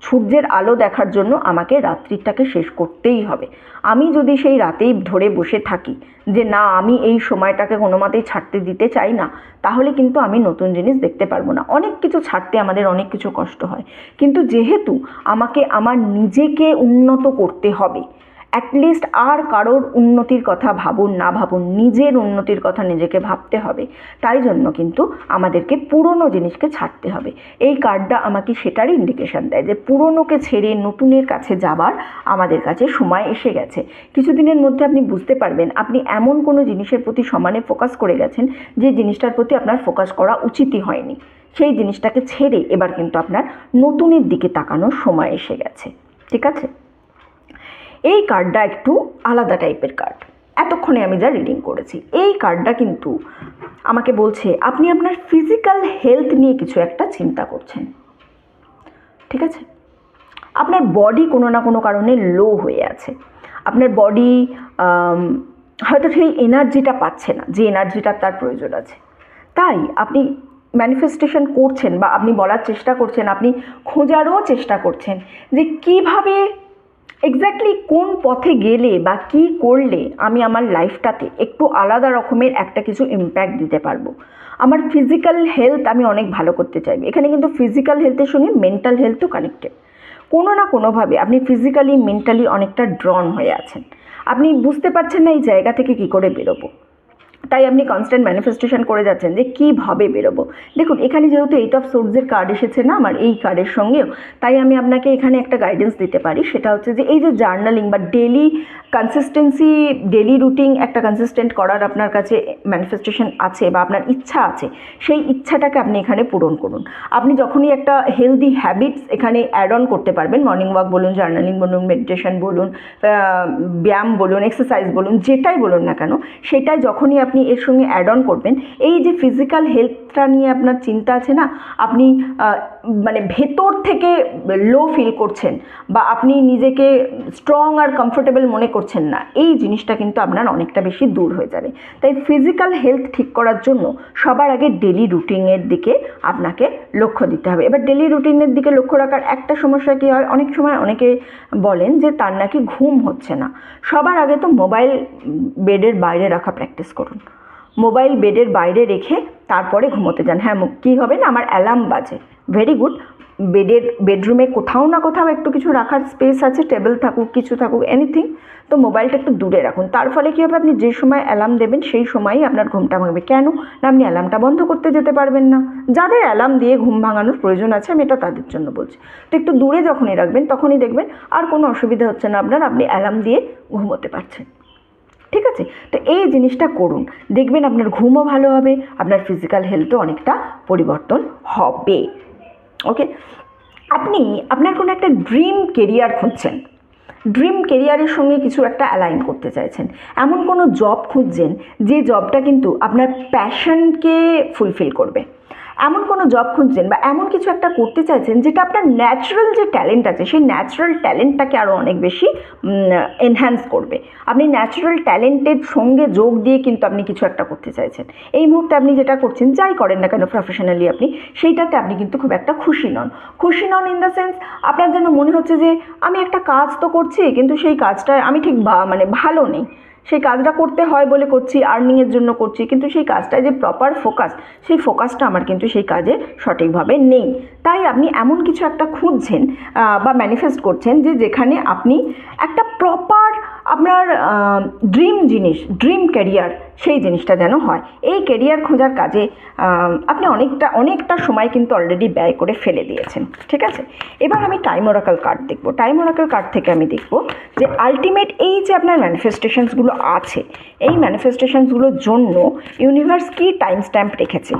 সূর্যের আলো দেখার জন্য আমাকে রাত্রিটাকে শেষ করতেই হবে। আমি যদি সেই রাতেই ধরে বসে থাকি যে না, আমি এই সময়টাকে কোনো মতেই ছাড়তে দিতে চাই না, তাহলে কিন্তু আমি নতুন জিনিস দেখতে পারবো না। অনেক কিছু ছাড়তে আমাদের অনেক কিছু কষ্ট হয়, কিন্তু যেহেতু আমাকে আমার নিজেকে উন্নত করতে হবে, অ্যাটলিস্ট আর কারোর উন্নতির কথা ভাবুন না ভাবুন, নিজের উন্নতির কথা নিজেকে ভাবতে হবে। তাই জন্য কিন্তু আমাদেরকে পুরনো জিনিসকে ছাড়তে হবে। এই কার্ডটা আমাকে সেটারই ইন্ডিকেশান দেয় যে পুরনোকে ছেড়ে নতুনের কাছে যাবার আমাদের কাছে সময় এসে গেছে। কিছুদিনের মধ্যে আপনি বুঝতে পারবেন আপনি এমন কোনো জিনিসের প্রতি সমানে ফোকাস করে গেছেন যে জিনিসটার প্রতি আপনার ফোকাস করা উচিতই হয়নি। সেই জিনিসটাকে ছেড়ে এবার কিন্তু আপনার নতুনের দিকে তাকানোর সময় এসে গেছে। ঠিক আছে? এই কার্ডটা একটু আলাদা টাইপের কার্ড। এতক্ষণে আমি যা রিডিং করেছি, এই কার্ডটা কিন্তু আমাকে বলছে আপনি আপনার ফিজিক্যাল হেলথ নিয়ে কিছু একটা চিন্তা করছেন। ঠিক আছে? আপনার বডি কোনো না কোনো কারণে লো হয়ে আছে। আপনার বডি হয়তো সেই এনার্জিটা পাচ্ছে না যে এনার্জিটা তার প্রয়োজন আছে। তাই আপনি ম্যানিফেস্টেশন করছেন, বা আপনি বলার চেষ্টা করছেন, আপনি খোঁজারও চেষ্টা করছেন যে কিভাবে এক্স্যাক্টলি কোন পথে গেলে বা কী করলে আমি আমার লাইফটাতে একটু আলাদা রকমের একটা কিছু ইম্প্যাক্ট দিতে পারবো। আমার ফিজিক্যাল হেলথ আমি অনেক ভালো করতে চাইবো। এখানে কিন্তু ফিজিক্যাল হেলথের সঙ্গে মেন্টাল হেলথও কানেক্টেড। কোনো না কোনোভাবে আপনি ফিজিক্যালি মেন্টালি অনেকটা ড্রন হয়ে আছেন। আপনি বুঝতে পারছেন না এই জায়গা থেকে কী করে বেরোবো। তাই আপনি কনস্ট্যান্ট ম্যানিফেস্টেশন করে যাচ্ছেন যে কীভাবে বেরোবো। দেখুন, এখানে যেহেতু 8 অফ সোর্ডসের কার্ড এসেছে না আমার এই কার্ডের সঙ্গেও, তাই আমি আপনাকে এখানে একটা গাইডেন্স দিতে পারি। সেটা হচ্ছে যে এই যে জার্নালিং বা ডেলি কনসিস্টেন্সি, ডেলি রুটিন একটা কনসিস্টেন্ট করার আপনার কাছে ম্যানিফেস্টেশন আছে বা আপনার ইচ্ছা আছে, সেই ইচ্ছাটাকে আপনি এখানে পূরণ করুন। আপনি যখনই একটা হেলদি হ্যাবিটস এখানে অ্যাড অন করতে পারবেন, মর্নিং ওয়াক বলুন, জার্নালিং বলুন, মেডিটেশন বলুন, ব্যায়াম বলুন, এক্সারসাইজ বলুন, যেটাই বলুন না কেন, সেটাই যখনই আপনি এর সঙ্গে অ্যাড অন করবেন, এই যে ফিজিক্যাল হেলথটা নিয়ে আপনার চিন্তা আছে না, আপনি মানে ভেতর থেকে লো ফিল করছেন বা আপনি নিজেকে স্ট্রং আর কমফোর্টেবল মনে করছেন না, এই জিনিসটা কিন্তু আপনার অনেকটা বেশি দূর হয়ে যাবে। তাই ফিজিক্যাল হেলথ ঠিক করার জন্য সবার আগে ডেলি রুটিনের দিকে আপনাকে লক্ষ্য দিতে হবে। এবার ডেলি রুটিনের দিকে লক্ষ্য রাখার একটা সমস্যা কী হয়, অনেক সময় অনেকে বলেন যে তার নাকি ঘুম হচ্ছে না। সবার আগে তো মোবাইল বেডের বাইরে রাখা প্র্যাকটিস করুন। মোবাইল বেডের বাইরে রেখে তারপরে ঘুমোতে যান। হ্যাঁ, কী হবে না, আমার অ্যালার্ম বাজে, ভেরি গুড। বেডরুমে কোথাও না কোথাও একটু কিছু রাখার স্পেস আছে, টেবিল থাকুক, কিছু থাকুক, এনিথিং, তো মোবাইলটা একটু দূরে রাখুন। তার ফলে কী হবে, আপনি যে সময় অ্যালার্ম দেবেন সেই সময়ই আপনার ঘুমটা ভাঙবে। কেন না, আপনি অ্যালার্মটা বন্ধ করতে যেতে পারবেন না। যাদের অ্যালার্ম দিয়ে ঘুম ভাঙানোর প্রয়োজন আছে আমি এটা তাদের জন্য বলছি। তো একটু দূরে যখনই রাখবেন তখনই দেখবেন আর কোনো অসুবিধা হচ্ছে না আপনার, আপনি অ্যালার্ম দিয়ে ঘুমোতে পারছেন। ঠিক আছে? তো এই জিনিসটা করুন, দেখবেন আপনার ঘুমও ভালো হবে, আপনার ফিজিক্যাল হেলথও অনেকটা পরিবর্তন হবে। ওকে? আপনি আপনার কোনো একটা ড্রিম কেরিয়ার খুঁজছেন, ড্রিম কেরিয়ারের সঙ্গে কিছু একটা অ্যালাইন করতে চাইছেন, এমন কোনো জব খুঁজছেন যে জবটা কিন্তু আপনার প্যাশনকে ফুলফিল করবে। এমন কোনো জব খুঁজছেন বা এমন কিছু একটা করতে চাইছেন যেটা আপনার ন্যাচারাল যে ট্যালেন্ট আছে সেই ন্যাচারাল ট্যালেন্টটাকে আরও অনেক বেশি এনহ্যান্স করবে। আপনি ন্যাচারাল ট্যালেন্টের সঙ্গে যোগ দিয়ে কিন্তু আপনি কিছু একটা করতে চাইছেন। এই মুহূর্তে আপনি যেটা করছেন, যাই করেন না কেন প্রফেশনালি, আপনি সেইটাতে আপনি কিন্তু খুব একটা খুশি নন। খুশি নন ইন দ্য সেন্স, আপনার যেন মনে হচ্ছে যে আমি একটা কাজ তো করছি কিন্তু সেই কাজটায় আমি ঠিক মানে ভালো নেই, সেই কাজটা করতে হয় বলে করছি, আর্নিংয়ের জন্য করছি, কিন্তু সেই কাজটায় যে প্রপার ফোকাস, সেই ফোকাসটা আমার কিন্তু সেই কাজে সঠিকভাবে নেই। তাই আপনি এমন কিছু একটা খুঁজছেন বা ম্যানিফেস্ট করছেন যে যেখানে আপনি একটা প্রপার আপনার ড্রিম জিনিস, ড্রিম ক্যারিয়ার, সেই জিনিসটা যেন হয়। এই ক্যারিয়ার খোঁজার কাজে আপনি অনেকটা সময় কিন্তু অলরেডি ব্যয় করে ফেলে দিয়েছেন। ঠিক আছে, এবার আমি টাইম ওরাকল কার্ড দেখব। টাইম ওরাকল কার্ড থেকে আমি দেখব যে আলটিমেট এই যে আপনার ম্যানিফেস্টেশনসগুলো আছে, এই ম্যানিফেস্টেশনসগুলোর জন্য ইউনিভার্স কি টাইম স্ট্যাম্প রেখেছে,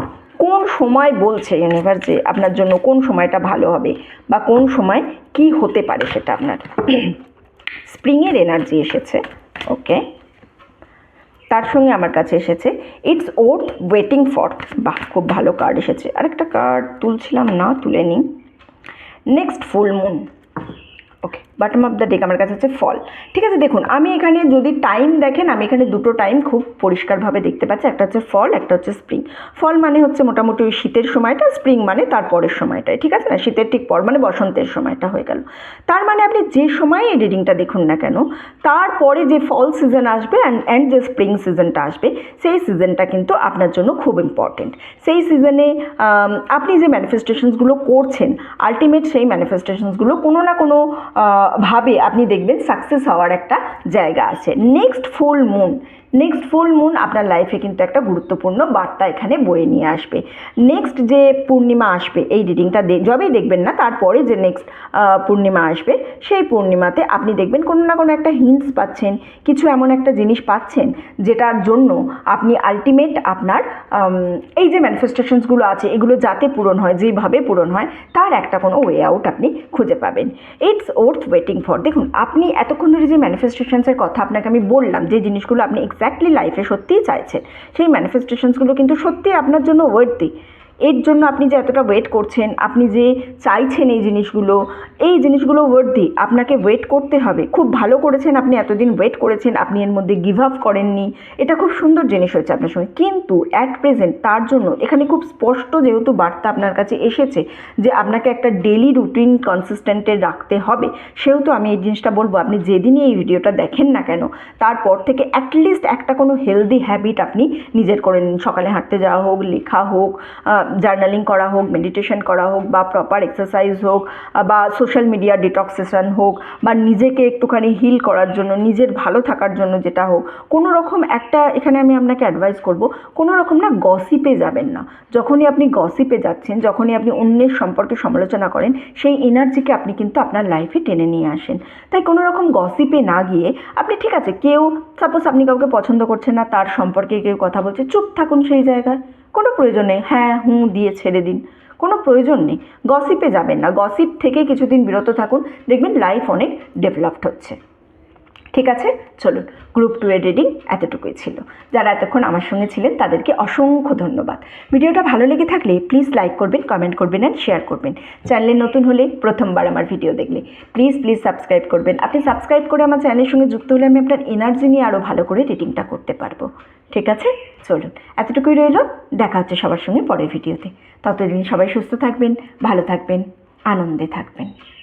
কোন সময় বলছে ইউনিভার্স যে আপনার জন্য কোন সময়টা ভালো হবে বা কোন সময় কি হতে পারে সেটা আপনার। স্প্রিংয়ের এনার্জি এসেছে, ওকে। তার সঙ্গে আমার কাছে এসেছে ইটস ওর্থ ওয়েটিং ফর। বাহ, খুব ভালো কার্ড এসেছে। আরেকটা কার্ড তুলছিলাম না, তুলে নিই। Next full moon, okay. Bottom of the deck আমার কাছে হচ্ছে ফল। ঠিক আছে, দেখুন আমি এখানে যদি টাইম দেখেন, আমি এখানে দুটো টাইম খুব পরিষ্কারভাবে দেখতে পাচ্ছি, একটা হচ্ছে ফল, একটা হচ্ছে স্প্রিং। ফল মানে হচ্ছে মোটামুটি ওই শীতের সময়টা, স্প্রিং মানে তারপরের সময়টায়, ঠিক আছে না, শীতের ঠিক পর মানে বসন্তের সময়টা হয়ে গেল। তার মানে আপনি যে সময় এই রিডিংটা দেখুন না কেন, তারপরে যে ফল সিজন আসবে অ্যান্ড যে স্প্রিং সিজনটা আসবে, সেই সিজনটা কিন্তু আপনার জন্য খুব ইম্পর্টেন্ট। সেই সিজনে আপনি যে ম্যানিফেস্টেশনসগুলো করছেন, আলটিমেট সেই ম্যানিফেস্টেশনসগুলো কোনো না কোনো ভাবে আপনি দেখবেন সাকসেস হওয়ার একটা জায়গা আছে। নেক্সট ফুল মুন আপনার লাইফে কিন্তু একটা গুরুত্বপূর্ণ বার্তা এখানে বয়ে নিয়ে আসবে। নেক্সট যে পূর্ণিমা আসবে, এই রিডিংটা যবেই দেখবেন না, তারপরে যে নেক্সট পূর্ণিমা আসবে, সেই পূর্ণিমাতে আপনি দেখবেন কোনো না কোনো একটা হিন্টস পাচ্ছেন, কিছু এমন একটা জিনিস পাচ্ছেন যেটার জন্য আপনি আলটিমেট আপনার এই যে ম্যানিফেস্টেশনসগুলো আছে এগুলো যাতে পূরণ হয়, যেভাবে পূরণ হয় তার একটা কোনো ওয়ে আউট আপনি খুঁজে পাবেন। It's worth waiting for. দেখুন আপনি এতক্ষণ ধরে যে ম্যানিফেস্টেশনসের কথা আপনাকে আমি বললাম, যে জিনিসগুলো আপনি এক্স্যাক্টলি লাইফে সত্যিই চাইছেন, সেই ম্যানিফেস্টেশনসগুলো কিন্তু সত্যিই আপনার জন্য ওয়ার্থি। এর জন্য আপনি যে এতটা ওয়েট করছেন, আপনি যে চাইছেন এই জিনিসগুলো ওয়ার্থি। আপনাকে ওয়েট করতে হবে, খুব ভালো করেছেন আপনি, এতদিন ওয়েট করেছেন, আপনি এর মধ্যে গিভ আপ করেননি, এটা খুব সুন্দর জিনিস হয়েছে আপনার সঙ্গে। কিন্তু অ্যাট প্রেজেন্ট তার জন্য এখানে খুব স্পষ্ট যেহেতু বার্তা আপনার কাছে এসেছে যে আপনাকে একটা ডেলি রুটিন কনসিস্টেন্টে রাখতে হবে, সেহেতু আমি এই জিনিসটা বলবো, আপনি যেদিনই এই ভিডিওটা দেখেন না কেন, তারপর থেকে অ্যাটলিস্ট একটা কোনো হেলদি হ্যাবিট আপনি নিজের করে নিন। সকালে হাঁটতে যাওয়া হোক, লেখা হোক, জার্নালিং করা হোক, মেডিটেশন করা হোক, বা প্রপার এক্সারসাইজ হোক, বা সোশ্যাল মিডিয়া ডিটক্স সেশন হোক, বা নিজেকে একটুখানি হিল করার জন্য, নিজের ভালো থাকার জন্য যেটা হোক, কোনো রকম একটা, এখানে আমি আপনাকে অ্যাডভাইস করব, কোনো রকম না গসিপে যাবেন না। যখনই আপনি গসিপে যাচ্ছেন, যখনই আপনি অন্যের সম্পর্কে সমালোচনা করেন, সেই এনার্জিকে আপনি কিন্তু আপনার লাইফে টেনে নিয়ে আসেন। তাই কোনো রকম গসিপে না গিয়ে আপনি, ঠিক আছে, কেউ সাপোজ আপনি কাউকে পছন্দ করছেন না, তার সম্পর্কে কেউ কথা বলছে, চুপ থাকুন সেই জায়গায়, কোনো প্রয়োজন নেই, হ্যাঁ হুঁ দিয়ে ছেড়ে দিন, কোনো প্রয়োজন নেই। গসিপে যাবেন না, গসিপ থেকে কিছুদিন বিরত থাকুন, দেখবেন লাইফ অনেক ডেভেলপড হচ্ছে। ঠিক আছে, চলুন, গ্রুপ 2 এর রিডিং এতটুকুই ছিল। যারা এতক্ষণ আমার সঙ্গে ছিলেন তাদেরকে অসংখ্য ধন্যবাদ। ভিডিওটা ভালো লেগে থাকলে প্লিজ লাইক করবেন, কমেন্ট করবেন অ্যান্ড শেয়ার করবেন। চ্যানেলে নতুন হলে, প্রথমবার আমার ভিডিও দেখলে প্লিজ সাবস্ক্রাইব করবেন। আপনি সাবস্ক্রাইব করে আমার চ্যানেলের সঙ্গে যুক্ত হলে আমি আপনার এনার্জি নিয়ে আরও ভালো করে রিডিংটা করতে পারবো। ঠিক আছে, চলুন, এতটুকুই রইল। দেখা হচ্ছে সবার সঙ্গে পরের ভিডিওতে। ততদিন সবাই সুস্থ থাকবেন, ভালো থাকবেন, আনন্দে থাকবেন।